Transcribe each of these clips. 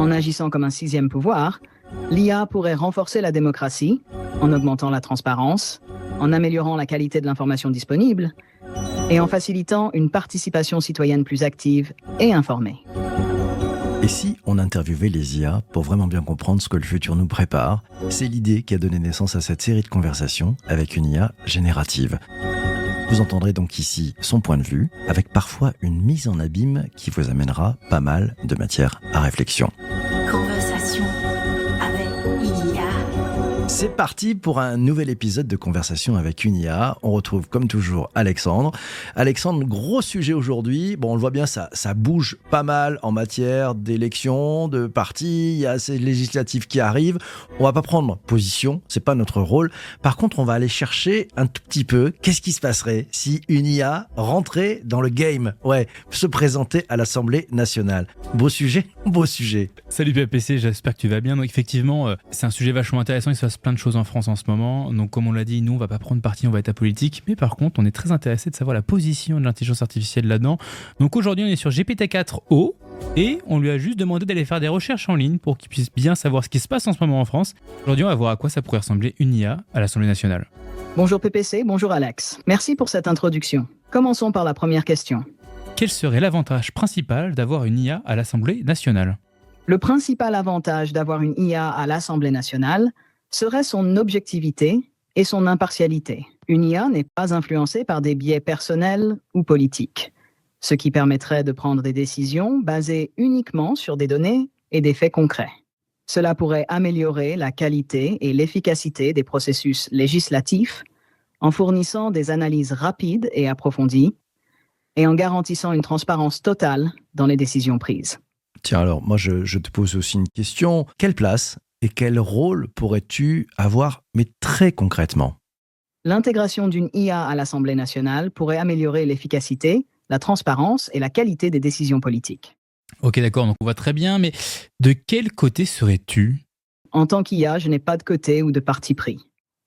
En agissant comme un sixième pouvoir, l'IA pourrait renforcer la démocratie en augmentant la transparence, en améliorant la qualité de l'information disponible et en facilitant une participation citoyenne plus active et informée. Et si on interviewait les IA pour vraiment bien comprendre ce que le futur nous prépare? C'est l'idée qui a donné naissance à cette série de conversations avec une IA générative. Vous entendrez donc ici son point de vue, avec parfois une mise en abîme qui vous amènera pas mal de matière à réflexion. Conversation avec IA. C'est parti pour un nouvel épisode de Conversation avec une IA. On retrouve comme toujours Alexandre. Alexandre, gros sujet aujourd'hui. Bon, on le voit bien, ça bouge pas mal en matière d'élections, de partis. Il y a ces législatives qui arrivent. On va pas prendre position, c'est pas notre rôle. Par contre, on va aller chercher un tout petit peu qu'est-ce qui se passerait si une IA rentrait dans le game. Ouais, se présenter à l'Assemblée nationale. Beau sujet, beau sujet. Salut PPC, j'espère que tu vas bien. Donc effectivement, c'est un sujet vachement intéressant. Il se passe plein de choses en France en ce moment. Donc comme on l'a dit, nous on va pas prendre parti, on va être apolitique. Mais par contre, on est très intéressé de savoir la position de l'intelligence artificielle là-dedans. Donc aujourd'hui, on est sur GPT-4o et on lui a juste demandé d'aller faire des recherches en ligne pour qu'il puisse bien savoir ce qui se passe en ce moment en France. Aujourd'hui, on va voir à quoi ça pourrait ressembler une IA à l'Assemblée nationale. Bonjour PPC, bonjour Alex. Merci pour cette introduction. Commençons par la première question. Quel serait l'avantage principal d'avoir une IA à l'Assemblée nationale ? Le principal avantage d'avoir une IA à l'Assemblée nationale serait son objectivité et son impartialité. Une IA n'est pas influencée par des biais personnels ou politiques, ce qui permettrait de prendre des décisions basées uniquement sur des données et des faits concrets. Cela pourrait améliorer la qualité et l'efficacité des processus législatifs en fournissant des analyses rapides et approfondies et en garantissant une transparence totale dans les décisions prises. Tiens, alors, moi, je te pose aussi une question. Quelle place et quel rôle pourrais-tu avoir, mais très concrètement ? L'intégration d'une IA à l'Assemblée nationale pourrait améliorer l'efficacité, la transparence et la qualité des décisions politiques. Ok, d'accord, donc on voit très bien, mais de quel côté serais-tu ? En tant qu'IA, je n'ai pas de côté ou de parti pris.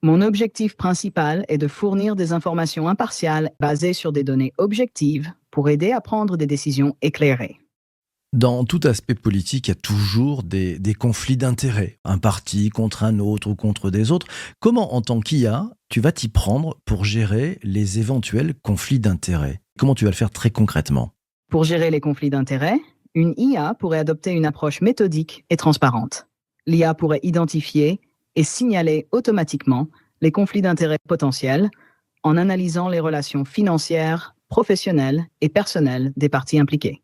Mon objectif principal est de fournir des informations impartiales basées sur des données objectives pour aider à prendre des décisions éclairées. Dans tout aspect politique, il y a toujours des conflits d'intérêts. Un parti contre un autre ou contre des autres. Comment, en tant qu'IA, tu vas t'y prendre pour gérer les éventuels conflits d'intérêts ? Comment tu vas le faire très concrètement ? Pour gérer les conflits d'intérêts, une IA pourrait adopter une approche méthodique et transparente. L'IA pourrait identifier et signaler automatiquement les conflits d'intérêts potentiels en analysant les relations financières, professionnelles et personnelles des parties impliquées.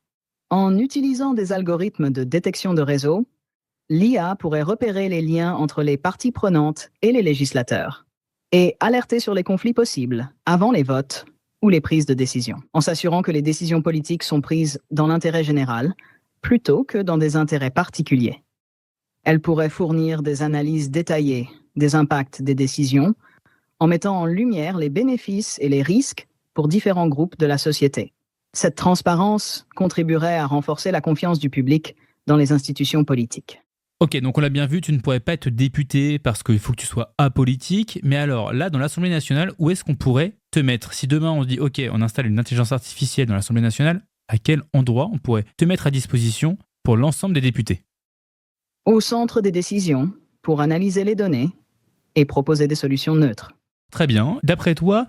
En utilisant des algorithmes de détection de réseau, l'IA pourrait repérer les liens entre les parties prenantes et les législateurs et alerter sur les conflits possibles avant les votes ou les prises de décision, en s'assurant que les décisions politiques sont prises dans l'intérêt général plutôt que dans des intérêts particuliers. Elle pourrait fournir des analyses détaillées des impacts des décisions en mettant en lumière les bénéfices et les risques pour différents groupes de la société. Cette transparence contribuerait à renforcer la confiance du public dans les institutions politiques. Ok, donc on l'a bien vu, tu ne pourrais pas être député parce qu'il faut que tu sois apolitique. Mais alors, là, dans l'Assemblée nationale, où est-ce qu'on pourrait te mettre ? Si demain on se dit, ok, on installe une intelligence artificielle dans l'Assemblée nationale, à quel endroit on pourrait te mettre à disposition pour l'ensemble des députés ? Au centre des décisions, pour analyser les données et proposer des solutions neutres. Très bien. D'après toi,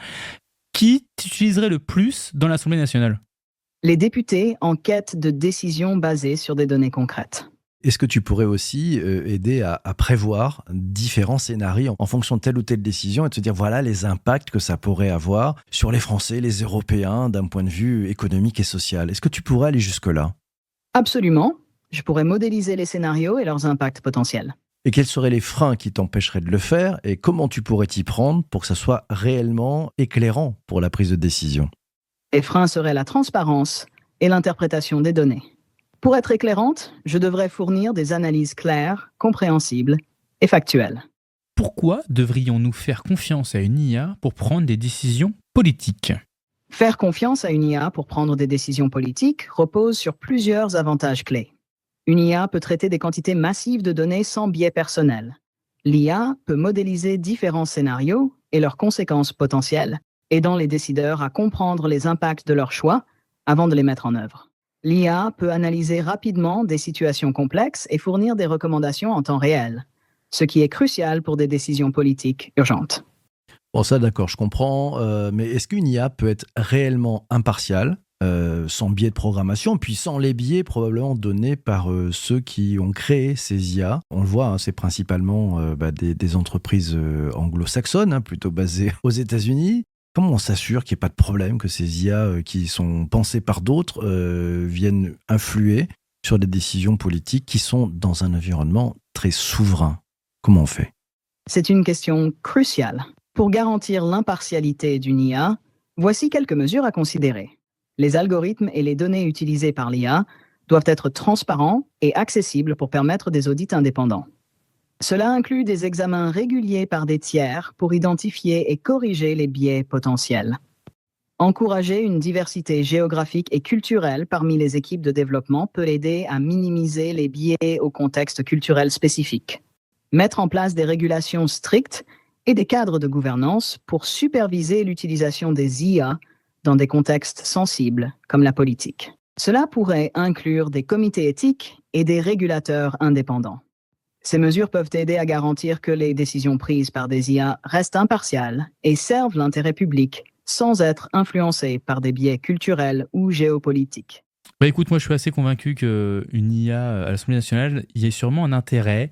qui t'utiliserait le plus dans l'Assemblée nationale ? Les députés en quête de décisions basées sur des données concrètes. Est-ce que tu pourrais aussi aider à prévoir différents scénarios en fonction de telle ou telle décision et de se dire voilà les impacts que ça pourrait avoir sur les Français, les Européens d'un point de vue économique et social ? Est-ce que tu pourrais aller jusque-là ? Absolument. Je pourrais modéliser les scénarios et leurs impacts potentiels. Et quels seraient les freins qui t'empêcheraient de le faire et comment tu pourrais t'y prendre pour que ça soit réellement éclairant pour la prise de décision ? Les freins seraient la transparence et l'interprétation des données. Pour être éclairante, je devrais fournir des analyses claires, compréhensibles et factuelles. Pourquoi devrions-nous faire confiance à une IA pour prendre des décisions politiques ? Faire confiance à une IA pour prendre des décisions politiques repose sur plusieurs avantages clés. Une IA peut traiter des quantités massives de données sans biais personnel. L'IA peut modéliser différents scénarios et leurs conséquences potentielles, aidant les décideurs à comprendre les impacts de leurs choix avant de les mettre en œuvre. L'IA peut analyser rapidement des situations complexes et fournir des recommandations en temps réel, ce qui est crucial pour des décisions politiques urgentes. Bon, ça, d'accord, je comprends. Mais est-ce qu'une IA peut être réellement impartiale, sans biais de programmation, puis sans les biais probablement donnés par ceux qui ont créé ces IA? On le voit, hein, c'est principalement des entreprises anglo-saxonnes, hein, plutôt basées aux États-Unis. Comment on s'assure qu'il n'y ait pas de problème, que ces IA qui sont pensées par d'autres viennent influer sur des décisions politiques qui sont dans un environnement très souverain? Comment on fait? C'est une question cruciale. Pour garantir l'impartialité d'une IA, voici quelques mesures à considérer. Les algorithmes et les données utilisées par l'IA doivent être transparents et accessibles pour permettre des audits indépendants. Cela inclut des examens réguliers par des tiers pour identifier et corriger les biais potentiels. Encourager une diversité géographique et culturelle parmi les équipes de développement peut aider à minimiser les biais au contexte culturel spécifique. Mettre en place des régulations strictes et des cadres de gouvernance pour superviser l'utilisation des IA dans des contextes sensibles comme la politique. Cela pourrait inclure des comités éthiques et des régulateurs indépendants. Ces mesures peuvent aider à garantir que les décisions prises par des IA restent impartiales et servent l'intérêt public sans être influencées par des biais culturels ou géopolitiques. Écoute, moi je suis assez convaincu qu'une IA à l'Assemblée nationale, il y a sûrement un intérêt,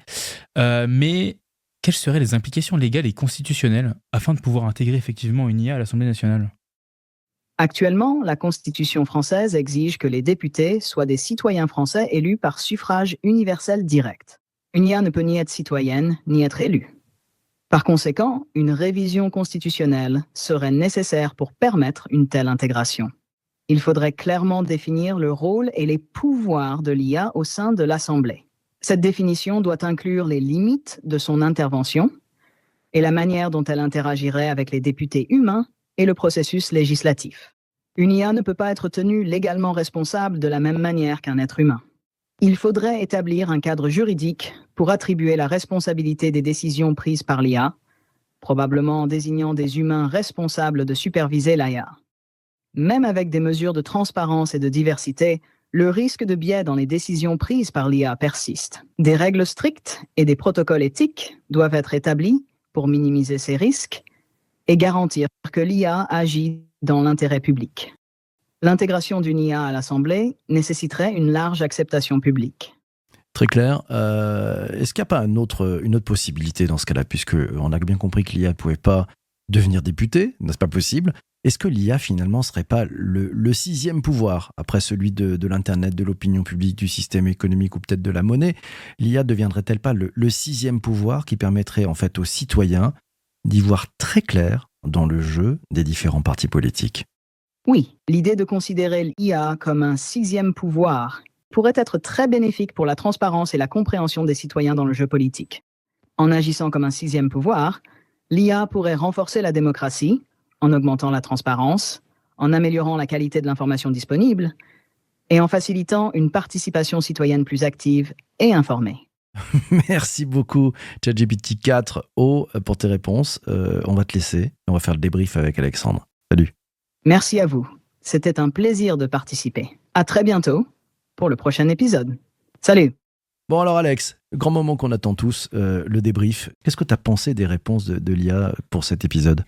mais quelles seraient les implications légales et constitutionnelles afin de pouvoir intégrer effectivement une IA à l'Assemblée nationale? Actuellement, la Constitution française exige que les députés soient des citoyens français élus par suffrage universel direct. Une IA ne peut ni être citoyenne, ni être élue. Par conséquent, une révision constitutionnelle serait nécessaire pour permettre une telle intégration. Il faudrait clairement définir le rôle et les pouvoirs de l'IA au sein de l'Assemblée. Cette définition doit inclure les limites de son intervention et la manière dont elle interagirait avec les députés humains et le processus législatif. Une IA ne peut pas être tenue légalement responsable de la même manière qu'un être humain. Il faudrait établir un cadre juridique pour attribuer la responsabilité des décisions prises par l'IA, probablement en désignant des humains responsables de superviser l'IA. Même avec des mesures de transparence et de diversité, le risque de biais dans les décisions prises par l'IA persiste. Des règles strictes et des protocoles éthiques doivent être établis pour minimiser ces risques et garantir que l'IA agit dans l'intérêt public. L'intégration d'une IA à l'Assemblée nécessiterait une large acceptation publique. Très clair. Est-ce qu'il n'y a pas une autre possibilité dans ce cas-là, puisqu'on a bien compris que l'IA ne pouvait pas devenir députée, n'est-ce pas possible? Est-ce que l'IA finalement ne serait pas le sixième pouvoir, après celui de l'Internet, de l'opinion publique, du système économique ou peut-être de la monnaie? L'IA ne deviendrait-elle pas le sixième pouvoir qui permettrait en fait aux citoyens d'y voir très clair dans le jeu des différents partis politiques? Oui, l'idée de considérer l'IA comme un sixième pouvoir pourrait être très bénéfique pour la transparence et la compréhension des citoyens dans le jeu politique. En agissant comme un sixième pouvoir, l'IA pourrait renforcer la démocratie en augmentant la transparence, en améliorant la qualité de l'information disponible et en facilitant une participation citoyenne plus active et informée. Merci beaucoup, ChatGPT 4o, pour tes réponses. On va te laisser. On va faire le débrief avec Alexandre. Salut. Merci à vous. C'était un plaisir de participer. À très bientôt pour le prochain épisode. Salut! Bon alors Alex, grand moment qu'on attend tous, le débrief. Qu'est-ce que tu as pensé des réponses de l'IA pour cet épisode?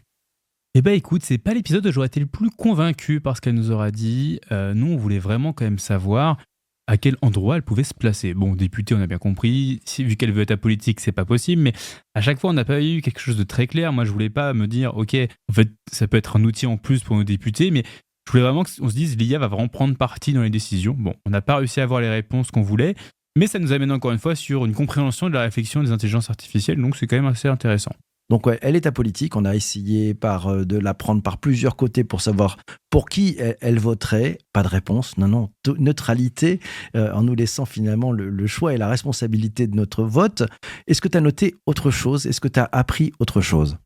Eh ben écoute, c'est pas l'épisode où j'aurais été le plus convaincu par ce qu'elle nous aura dit. Nous, on voulait vraiment quand même savoir à quel endroit elle pouvait se placer. Bon, députée, on a bien compris. Vu qu'elle veut être apolitique, c'est pas possible. Mais à chaque fois, on n'a pas eu quelque chose de très clair. Moi, je voulais pas me dire, ok, en fait, ça peut être un outil en plus pour nos députés, mais je voulais vraiment qu'on se dise, l'IA va vraiment prendre parti dans les décisions. Bon, on n'a pas réussi à avoir les réponses qu'on voulait, mais ça nous amène encore une fois sur une compréhension de la réflexion des intelligences artificielles. Donc, c'est quand même assez intéressant. Donc ouais, elle est apolitique, on a essayé de la prendre par plusieurs côtés pour savoir pour qui elle voterait. Pas de réponse, non, neutralité, en nous laissant finalement le choix et la responsabilité de notre vote. Est-ce que tu as noté autre chose? Est-ce que tu as appris autre chose?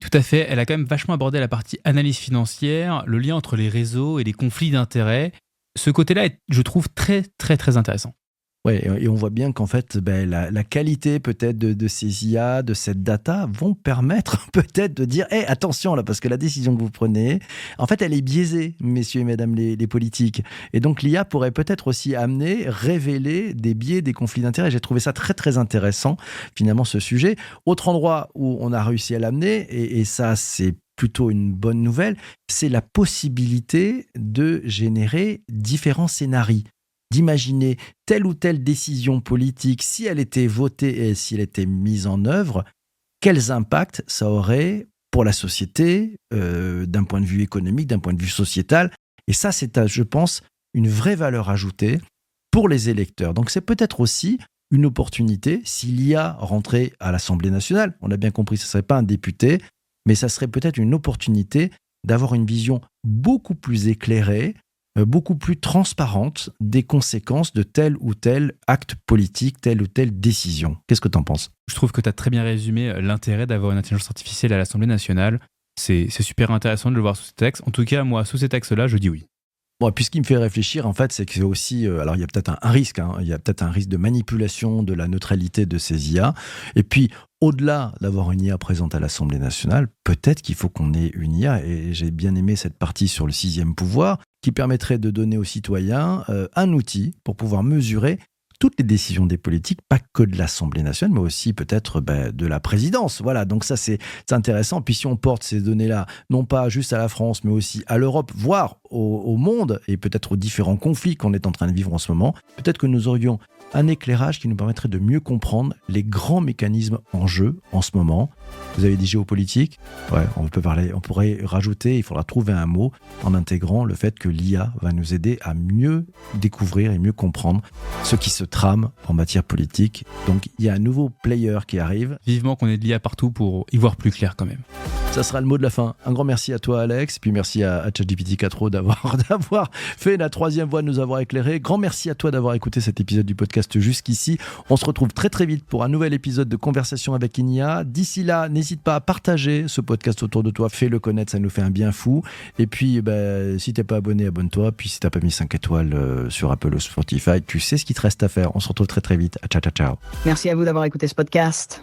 Tout à fait, elle a quand même vachement abordé la partie analyse financière, le lien entre les réseaux et les conflits d'intérêts. Ce côté-là est, je trouve, très, très, très intéressant. Ouais, et on voit bien qu'en fait, la qualité peut-être de ces IA, de cette data, vont permettre peut-être de dire attention là, parce que la décision que vous prenez, en fait, elle est biaisée, messieurs et mesdames les politiques. Et donc, l'IA pourrait peut-être aussi révéler des biais, des conflits d'intérêts. J'ai trouvé ça très, très intéressant, finalement, ce sujet. Autre endroit où on a réussi à l'amener, et ça, c'est plutôt une bonne nouvelle, c'est la possibilité de générer différents scénarios, d'imaginer telle ou telle décision politique, si elle était votée et si elle était mise en œuvre, quels impacts ça aurait pour la société, d'un point de vue économique, d'un point de vue sociétal. Et ça, c'est, je pense, une vraie valeur ajoutée pour les électeurs. Donc c'est peut-être aussi une opportunité, si l'IA rentrait à l'Assemblée nationale, on a bien compris, ce ne serait pas un député, mais ça serait peut-être une opportunité d'avoir une vision beaucoup plus éclairée, beaucoup plus transparente des conséquences de tel ou tel acte politique, telle ou telle décision. Qu'est-ce que tu en penses ? Je trouve que tu as très bien résumé l'intérêt d'avoir une intelligence artificielle à l'Assemblée nationale. C'est super intéressant de le voir sous ces textes. En tout cas, moi, sous ces textes-là, je dis oui. Bon, puis ce qui me fait réfléchir, en fait, c'est que c'est aussi... alors, il y a peut-être un risque, il y a peut-être un risque de manipulation de la neutralité de ces IA. Et puis, au-delà d'avoir une IA présente à l'Assemblée nationale, peut-être qu'il faut qu'on ait une IA. Et j'ai bien aimé cette partie sur le 6e pouvoir, qui permettrait de donner aux citoyens un outil pour pouvoir mesurer toutes les décisions des politiques, pas que de l'Assemblée nationale, mais aussi peut-être de la présidence. Voilà, donc ça c'est intéressant. Puis si on porte ces données-là, non pas juste à la France, mais aussi à l'Europe, voire au monde, et peut-être aux différents conflits qu'on est en train de vivre en ce moment, peut-être que nous aurions un éclairage qui nous permettrait de mieux comprendre les grands mécanismes en jeu en ce moment. Vous avez dit géopolitique ? Ouais, on pourrait rajouter, il faudra trouver un mot en intégrant le fait que l'IA va nous aider à mieux découvrir et mieux comprendre ce qui se trame en matière politique. Donc il y a un nouveau player qui arrive. Vivement qu'on ait de l'IA partout pour y voir plus clair quand même. Ça sera le mot de la fin. Un grand merci à toi, Alex. Puis merci à ChatGPT 4o d'avoir fait la 3e voix, de nous avoir éclairé. Grand merci à toi d'avoir écouté cet épisode du podcast jusqu'ici. On se retrouve très très vite pour un nouvel épisode de Conversation avec Inia. D'ici là, n'hésite pas à partager ce podcast autour de toi. Fais-le connaître, ça nous fait un bien fou. Et puis, si t'es pas abonné, abonne-toi. Puis si t'as pas mis 5 étoiles sur Apple ou Spotify, tu sais ce qu'il te reste à faire. On se retrouve très très vite. Ciao, ciao, ciao. Merci à vous d'avoir écouté ce podcast.